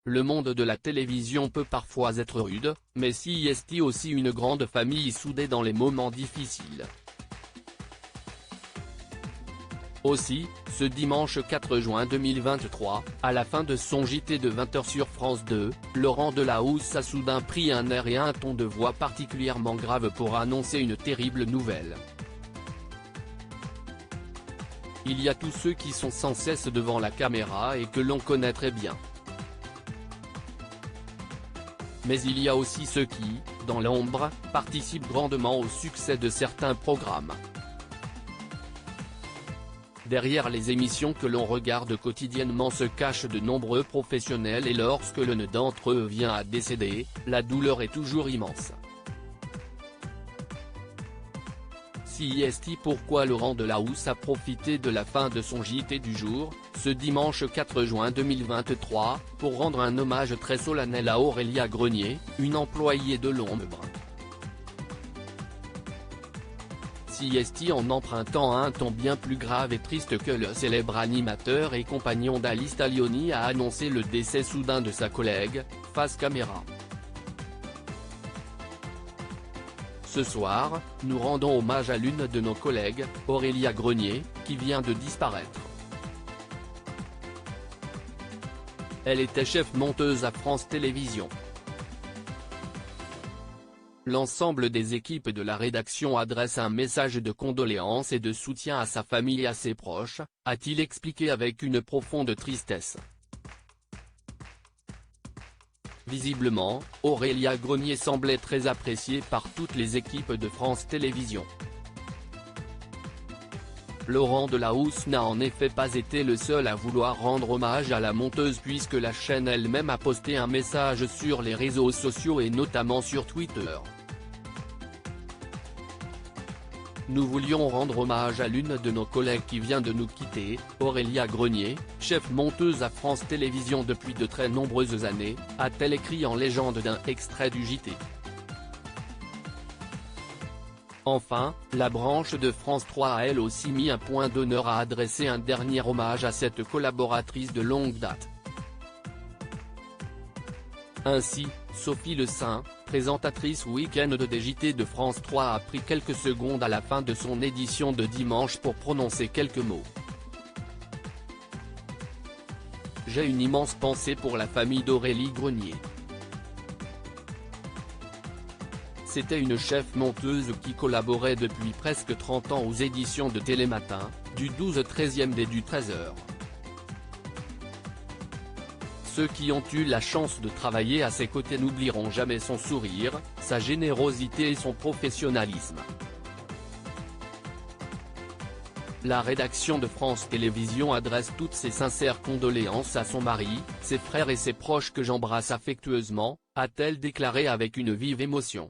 le monde de la télévision peut parfois être rude, mais CIST aussi une grande famille soudée dans les moments difficiles. Aussi, ce dimanche 4 juin 2023, à la fin de son JT de 20h sur France 2, Laurent Delahousse a soudain pris un air et un ton de voix particulièrement grave pour annoncer une terrible nouvelle. Il y a tous ceux qui sont sans cesse devant la caméra et que l'on connaît très bien. Mais il y a aussi ceux qui, dans l'ombre, participent grandement au succès de certains programmes. Derrière les émissions que l'on regarde quotidiennement se cachent de nombreux professionnels et lorsque l'un d'entre eux vient à décéder, la douleur est toujours immense. CIST. Pourquoi Laurent Delahousse a profité de la fin de son JT du jour, ce dimanche 4 juin 2023, pour rendre un hommage très solennel à Aurélia Grenier, une employée de l'ombre. CIST. En empruntant un ton bien plus grave et triste que le célèbre animateur et compagnon d'Alice Taglioni a annoncé le décès soudain de sa collègue, face caméra. Ce soir, nous rendons hommage à l'une de nos collègues, Aurélia Grenier, qui vient de disparaître. Elle était chef monteuse à France Télévisions. L'ensemble des équipes de la rédaction adresse un message de condoléances et de soutien à sa famille et à ses proches, a-t-il expliqué avec une profonde tristesse. Visiblement, Aurélia Grenier semblait très appréciée par toutes les équipes de France Télévisions. Laurent Delahousse n'a en effet pas été le seul à vouloir rendre hommage à la monteuse puisque la chaîne elle-même a posté un message sur les réseaux sociaux et notamment sur Twitter. Nous voulions rendre hommage à l'une de nos collègues qui vient de nous quitter, Aurélia Grenier, chef monteuse à France Télévisions depuis de très nombreuses années, a-t-elle écrit en légende d'un extrait du JT. Enfin, la branche de France 3 a elle aussi mis un point d'honneur à adresser un dernier hommage à cette collaboratrice de longue date. Ainsi, Sophie Le Saint, présentatrice week-end des JT de France 3 a pris quelques secondes à la fin de son édition de dimanche pour prononcer quelques mots. J'ai une immense pensée pour la famille d'Aurélie Grenier. C'était une chef monteuse qui collaborait depuis presque 30 ans aux éditions de Télématin, du 12-13e et du 13h. Ceux qui ont eu la chance de travailler à ses côtés n'oublieront jamais son sourire, sa générosité et son professionnalisme. La rédaction de France Télévisions adresse toutes ses sincères condoléances à son mari, ses frères et ses proches que j'embrasse affectueusement, a-t-elle déclaré avec une vive émotion.